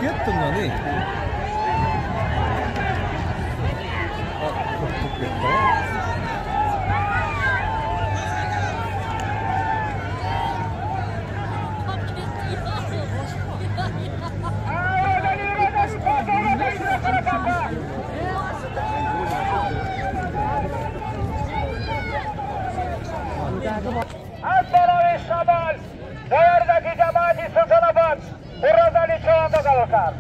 ketdim lan, ey. Asbaravi Şamal, Doyardaki cemaati Sultanabad, Urrazali çoğunda kalkar.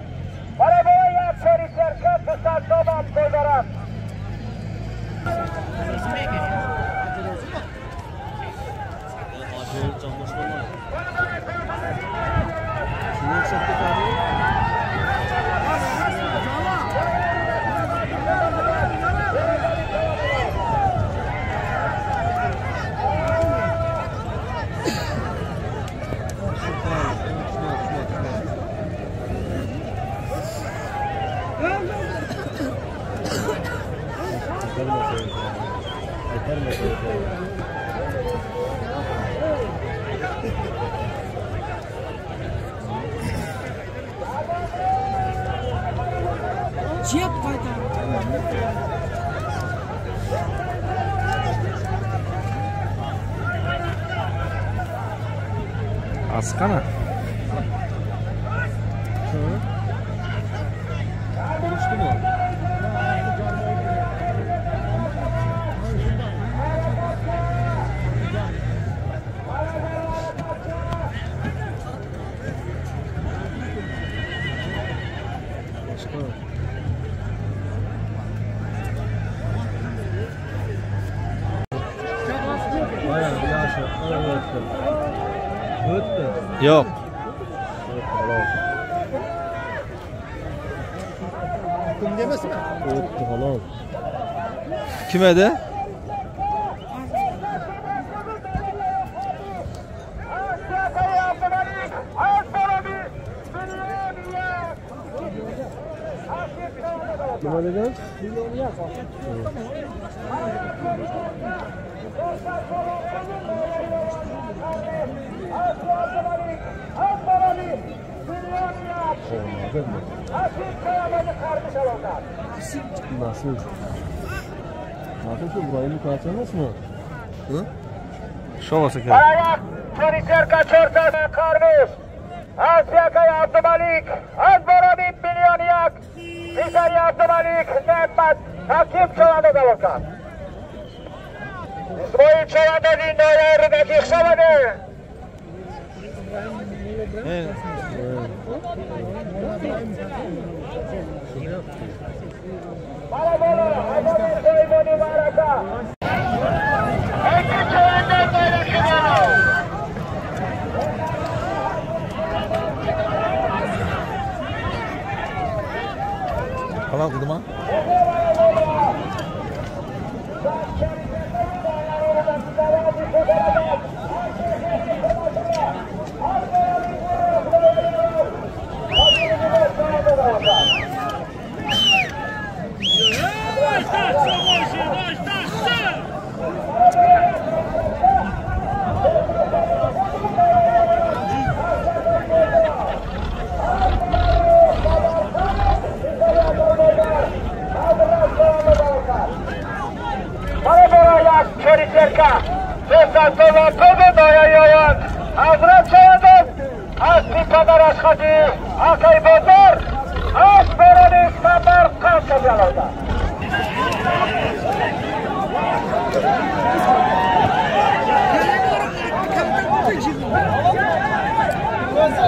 Bana boya çelikler kapısa tamam koydarak. Cep koydu. Asqana. Konuştu mu? Yok. Kim demesin? Öttü halal. Kime de? Kime dedin? Nasıl? Nasıl şu burayı kaçırmış mı? Hı? Şu olsa ki. Ayak, Çelikler kaçırdı kardeş. Asyakaya Abdülmalik, Azbarabi Milyoniyak, Bizari Abdülmalik, Mehmet, Hakim çoğunda kalkar. İsmail çoğunda dinlaya erideki xavadı. Bana bana, hayvanın soymunu baraka. Eki çoğunda böyle kıvana. Halal kıldı mı? Çeliklerka, Sesat Sola Kodu Doyayoyan, Hazret Çoğundan, Asli Kadar Aşkacı, Akay Bozor, Asberani İslamlar Kalkacalarda.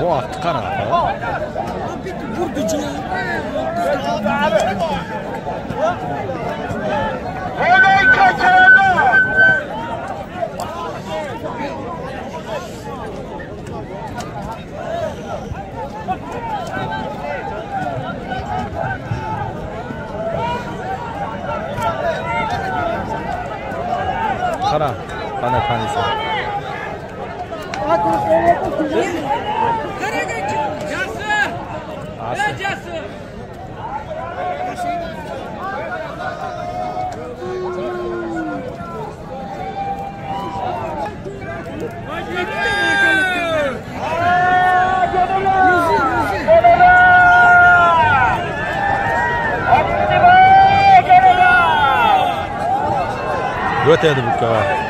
O attı kara. Hemen kaçırdı. Kara. Bana tanesi. O'tadi bu kava.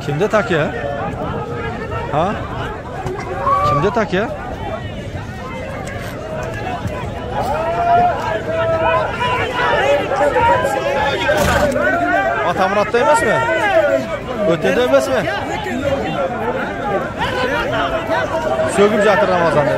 Kimde tak ya? Ha? Kimde tak ya? Atamurat'ta emas mi? O'tida emas mi? So'gib jatır Ramazonda.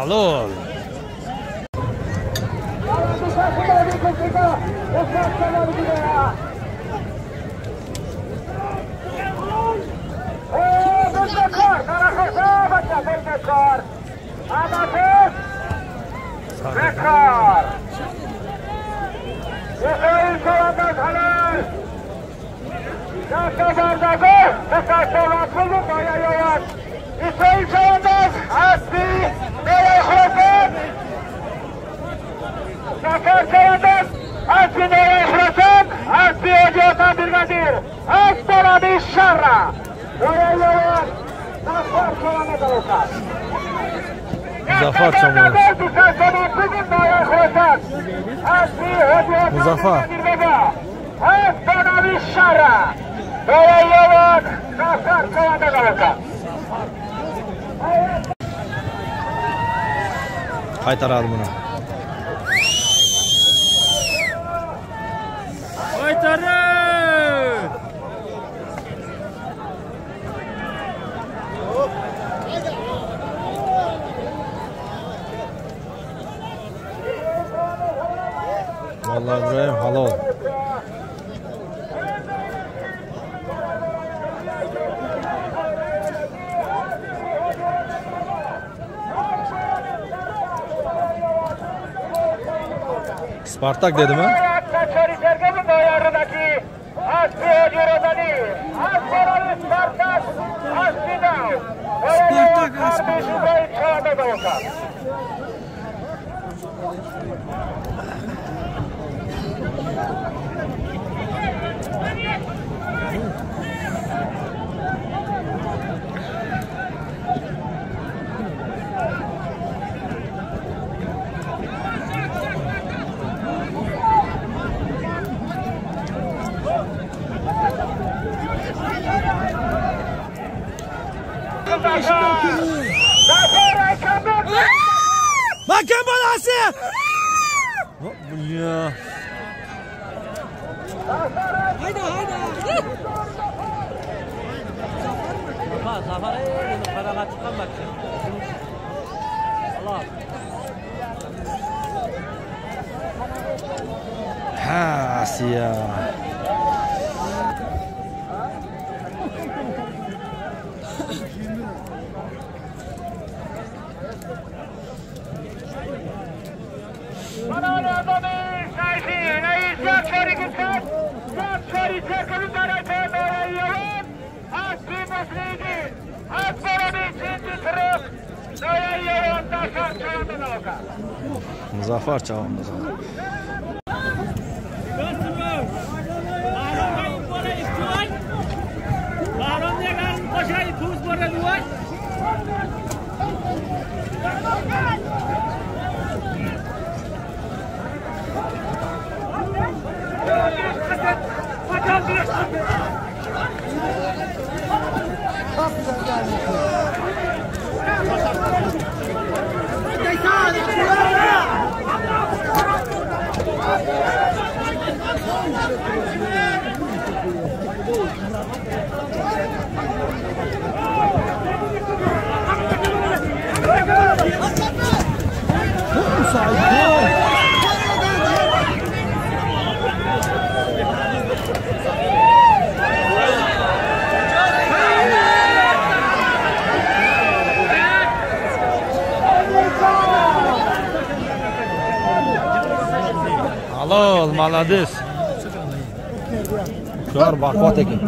Alô. Bekar. İsrail Çoğan'dan halal. Şahsa bardağı. Dikkat olan kılın Noya Yavaş. İsrail Çoğan'dan Asli. Noya Hürasın. Şahsa Çoğan'dan Asli Noya Hürasın. Asli Ocağı'dan Birgadir. Aslara bir şarra. Noya Yavaş. Şahsa Çoğan'a da olsa. Muzaffer Çamur. Muzaffer. Qaytaradi buni. Qaytardi! Vallahi İbrahim halol. Spartak dedi mi? Bakın balası! Bu ya. Hayda hayda. Zafer paralar çıkan bak. Allah. Ha, Asiya. Muzaffer Çamur. Halol, молодец. Kör baqvat ekan.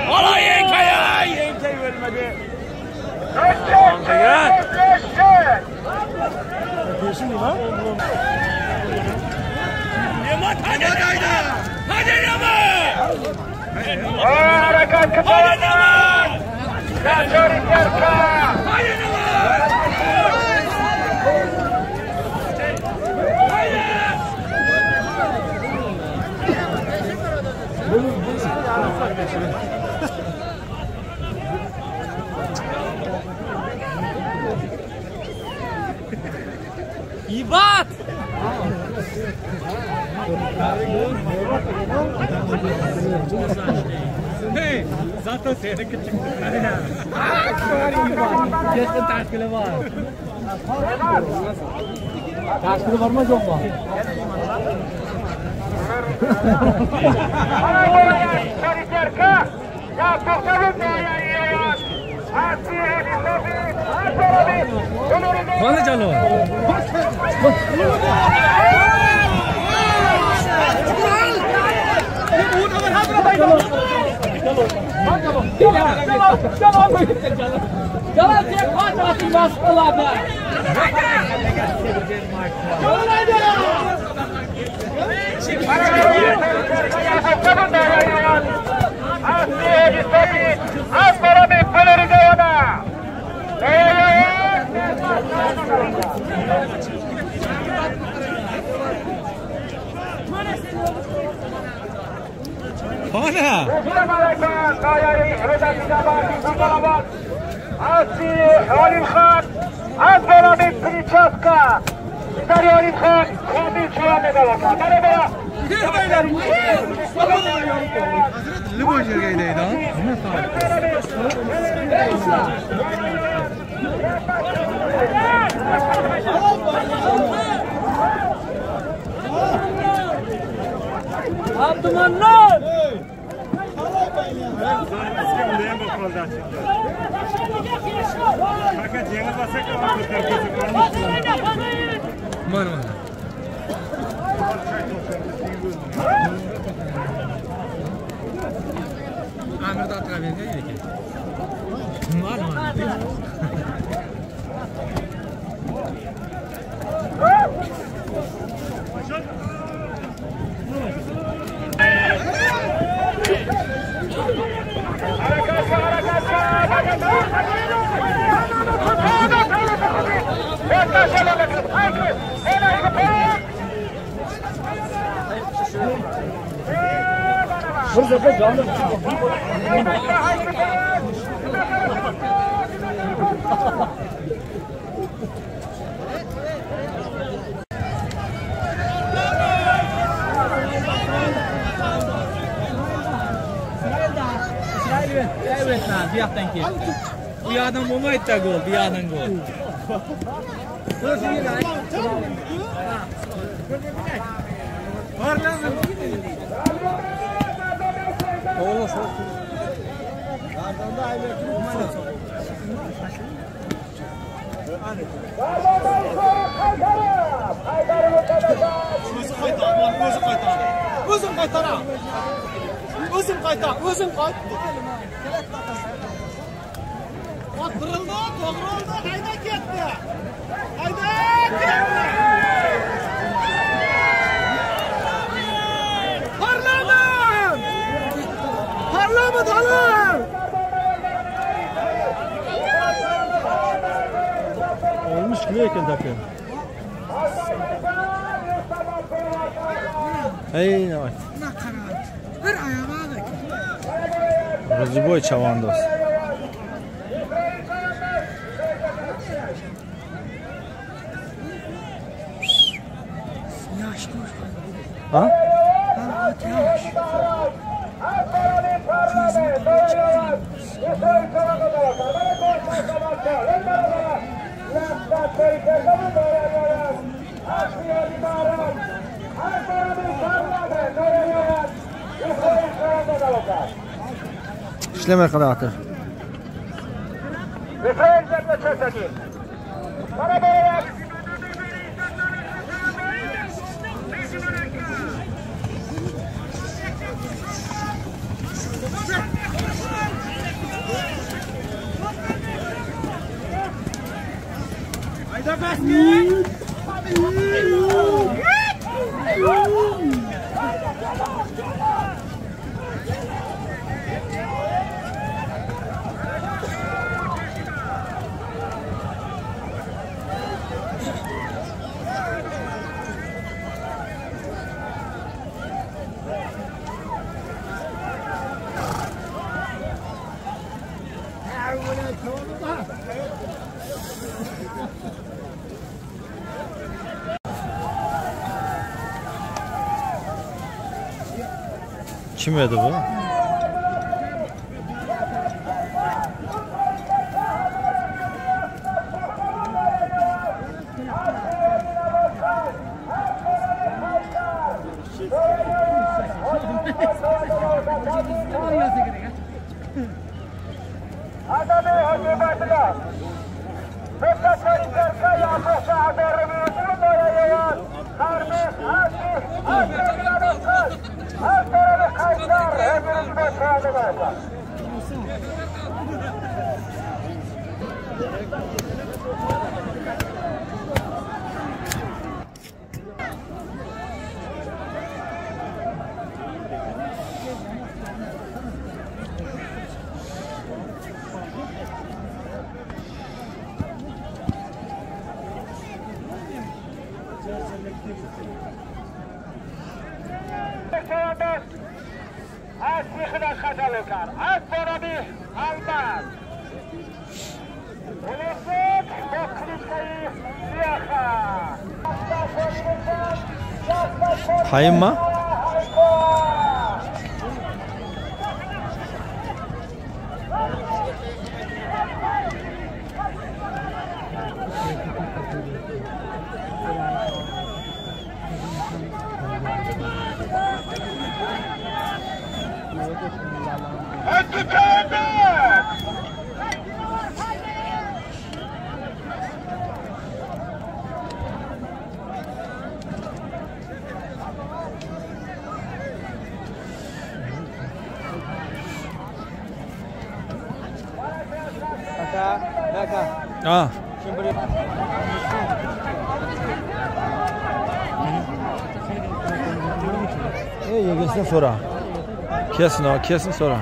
Allah yengey ölmedi. Yaman hadi Yaman. Hadi Yaman. Harakat kıtalanlar. Kaçori Terka. İbat! Hey, zaten seninki çıktı. Kesin taşkili var. Taşkili var mı yok mu? Kaçori Terka. Ya tohtabın değerliyor. Bana canım. Jalan tek parçası baskıladı. Bana. Olim Khan, az beraber Prichaska. Dari Olim Khan, Kamil Çuan'da da var. Bana bana. Libo yergeydi ha. Abdümanlar! Mana. Amirda atraverga ekan. Mana. Evet, bir yerden geçti. Bu yerden olmaydı da gol, bir yerden gol. O'zim qaytar. O'tirildi, to'g'ri oldi, hayda ketdi. Parlament olim! Olmuş gibi ekan takım. Hey, ne var? Bir ayağa bak. Ruziboy Chavandos. Ha? İşlemeye kadar atır. Kim edi bu? Payın mı? Ha. Yegisini sonra. Kesin o, kesin sonra.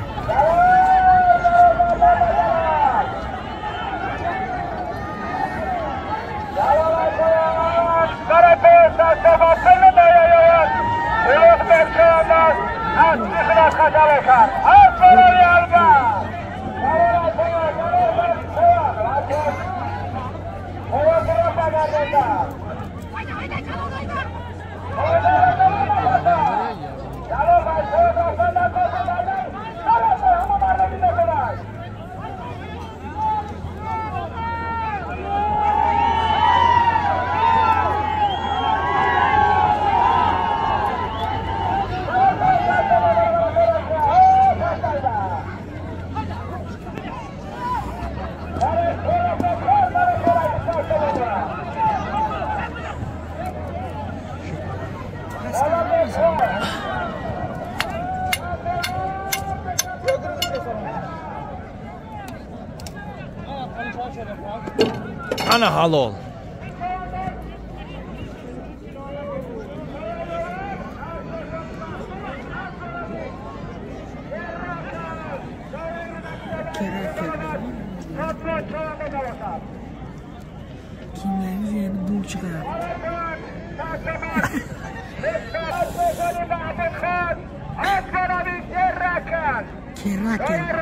Ana halol. Kimlerimiz yani bu çıkar. Keraken.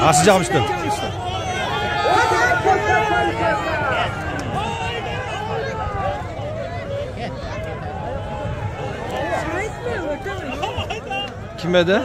Nasıl yapmıştın? Kime de?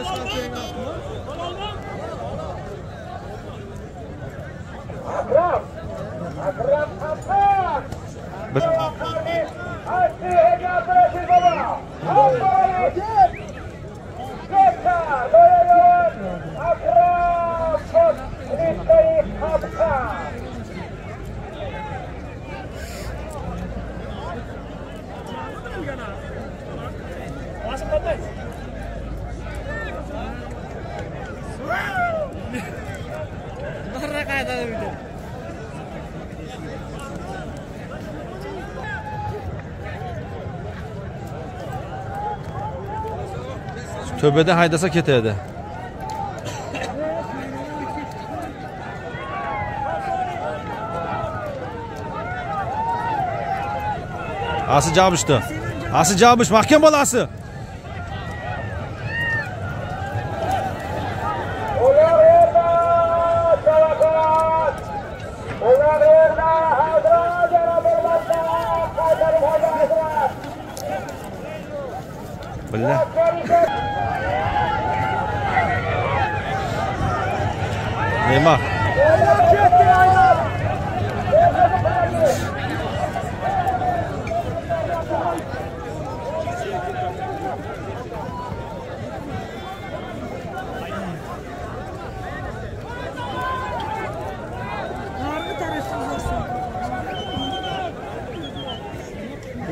Töbede haydasa keteydi. Ası cabıştı. Ası cabış mahkem balası. Billa. Neymar.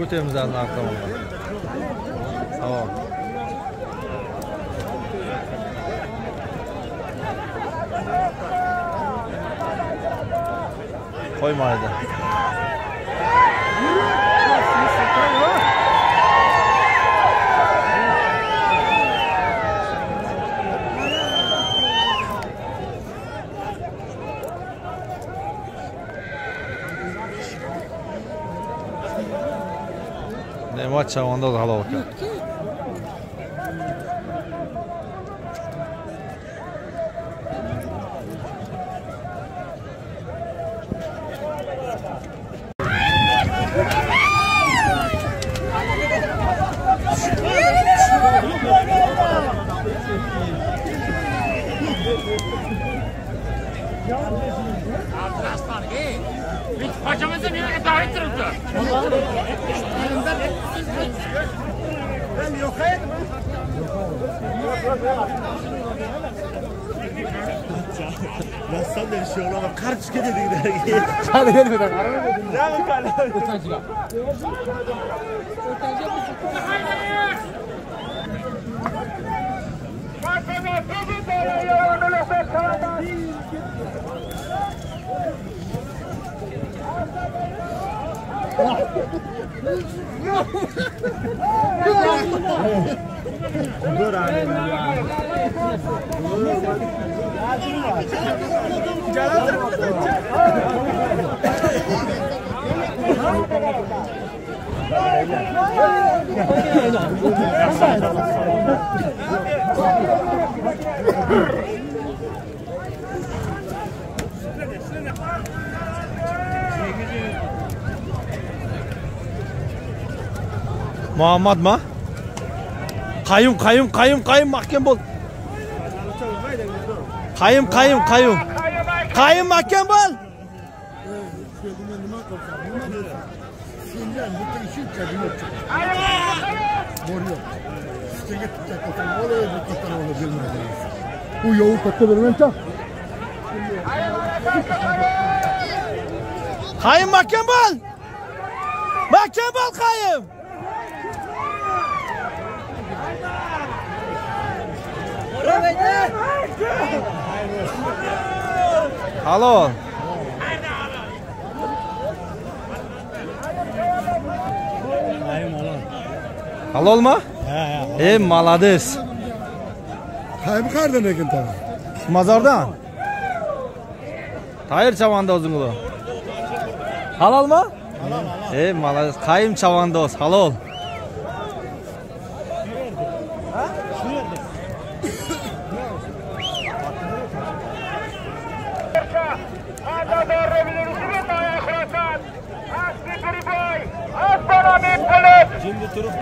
O'tamiz narxi tomonga. Tamam. Qo'ymaydi. Ne'mat Chavandoz halol aka. Paçamızı bir davet durdu. Ben yok et. Ya sen de bir şey olamaz. Kar çıkı dedi. Hadi gel bir dakika. Ne mi kaldı? Dur abi. Muhammad mı? Kayım mahkem bol. Kayım mahkem bol. Bu yolu katta vermem ta. Kayım mahkem bol. Kayım. Halol. Halol mu? Malades. Kayım kardan ekin tabi. Mazardan. Tayır Chavandoz ulu. Halol mu? Halol. Malades. Kayım Chavandoz. Halol. Şimdi turup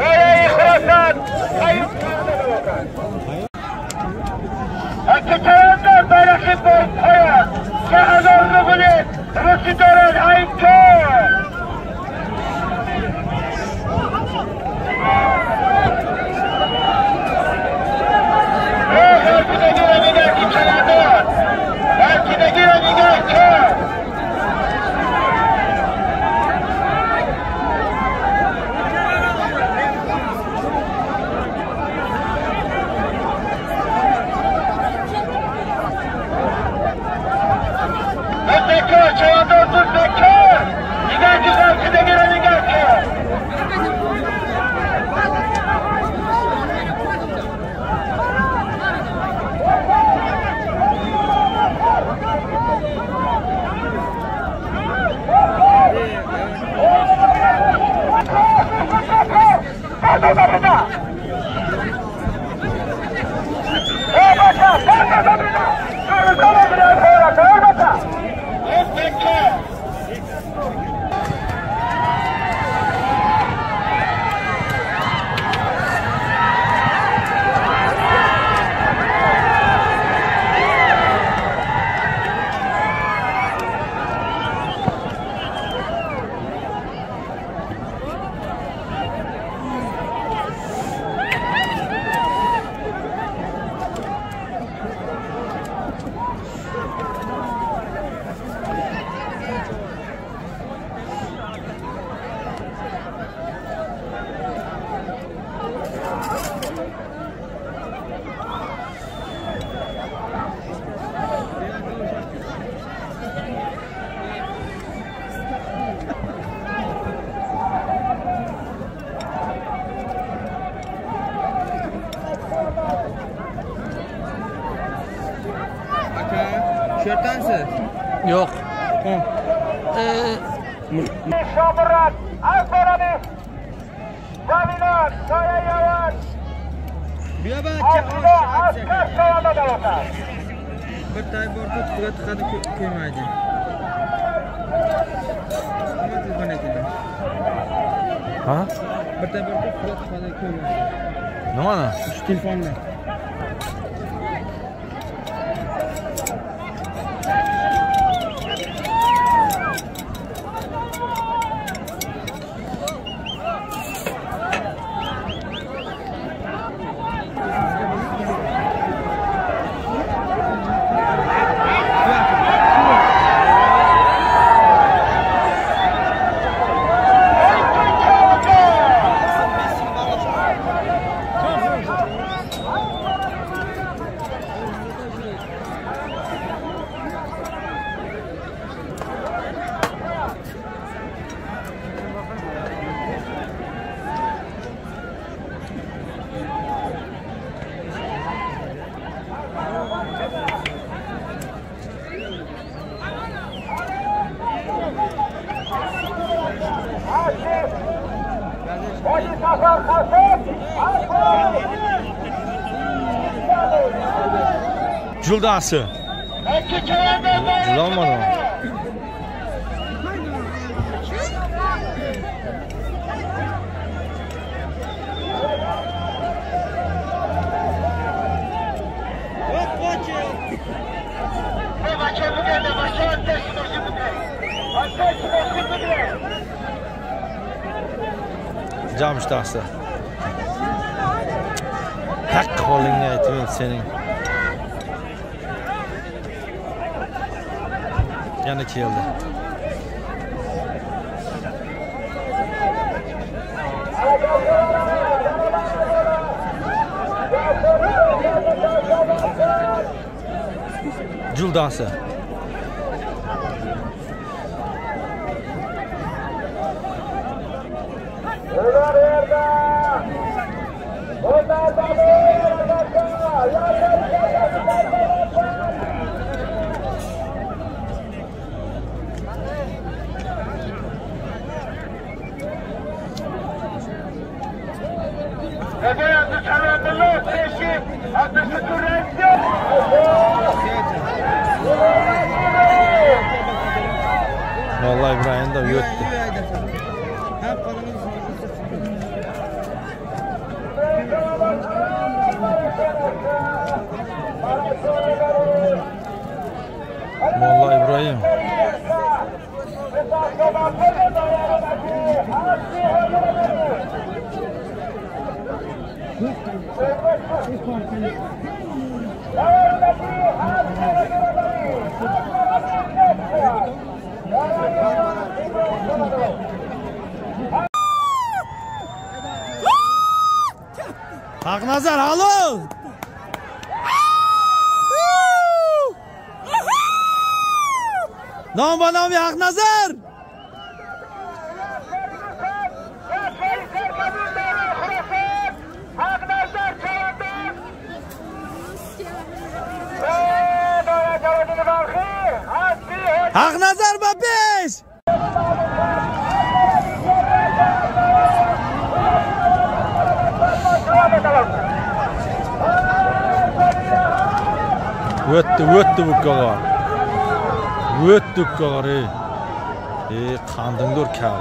Şörtansiz? Yok. Şamurrat, Alfarabis, Zavilan, Soya Yavaş, Aslı Askar Soğan'da da var. Bir tay borcu tutuğa tıkadı koymaydı. Ama telefon ekildi. Ha? Bir tay borcu tutuğa tıkadı koymaydı. Ne mana? Şu telefonla. Juldası. Juldanmadı mı? Camış dağısı. Hak kolingni aytmayın senin. Yana keldi. Juldası. Vallahi İbrahim de yöttü. Vallahi İbrahim. Haknazar alo. Nam bana bir Haknazar. Haknazar babiş. Öttü bu kadar. Öttü bu kadar. Kandın dur kal.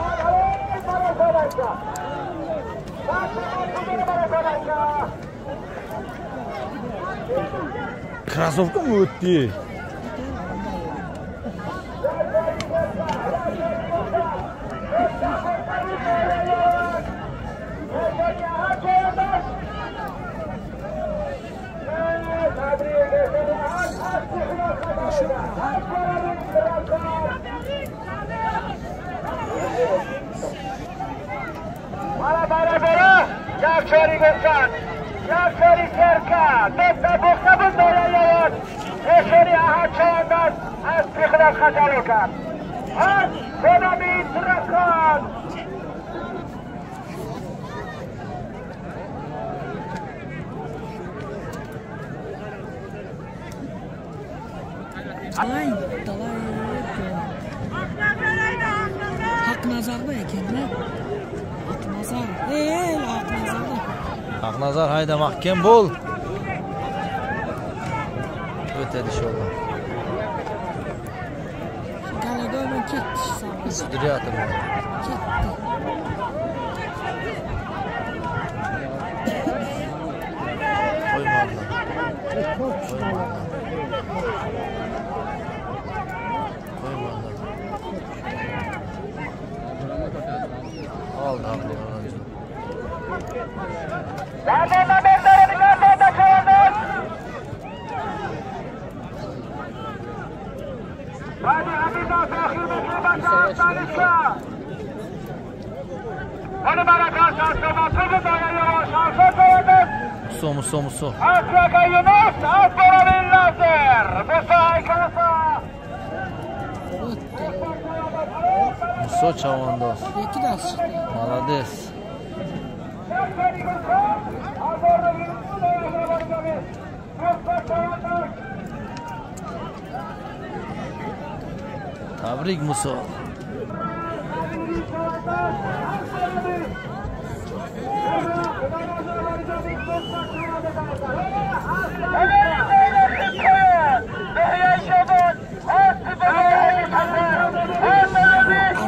Krasovka mı öttü? Bana Gavşari Gökhan, Yaşari Serka, Desta Buxtabın dolayılar. Eşeri Ahad Çağından az pıkıdan kaçalırken. Az Sonami Trakkan. Dalay. Haqnazarda ekan-da. Haqnazar. Haqnazarda. Haqnazar hayda mahkam bo'l. O'tadi inshaalloh. Galagomen ketdi sabr. Studiyator. Ketdi. Oldu. Zamanla bezlerini gazete çevirdik. Hadi Hamida Fahir Bekir Başa Aslanışka. Onu bırakan şansıma kızı dayanıyor. Şansa çevirdik. Muso. Akraka Yunus, Asbara Lazer. Musa Aykasa. Muso Chavandoz. İki de çıktı. Молодец. Tabrik Muso.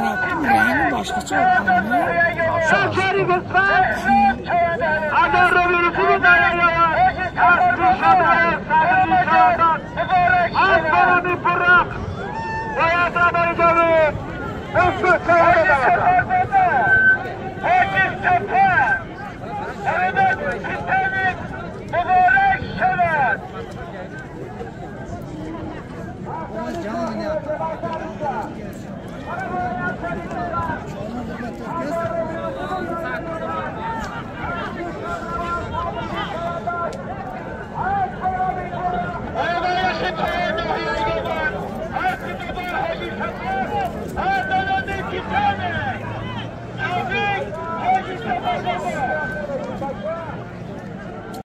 Arap'ın rengi başkaça oldu. Şakari Gülsün, Adar Rübürüsünü dayanıyor. Aslı Şabra'ya sahip inşaattan. Asbara bir fırrak. Hayata barıcavı. Üstü çayada da var.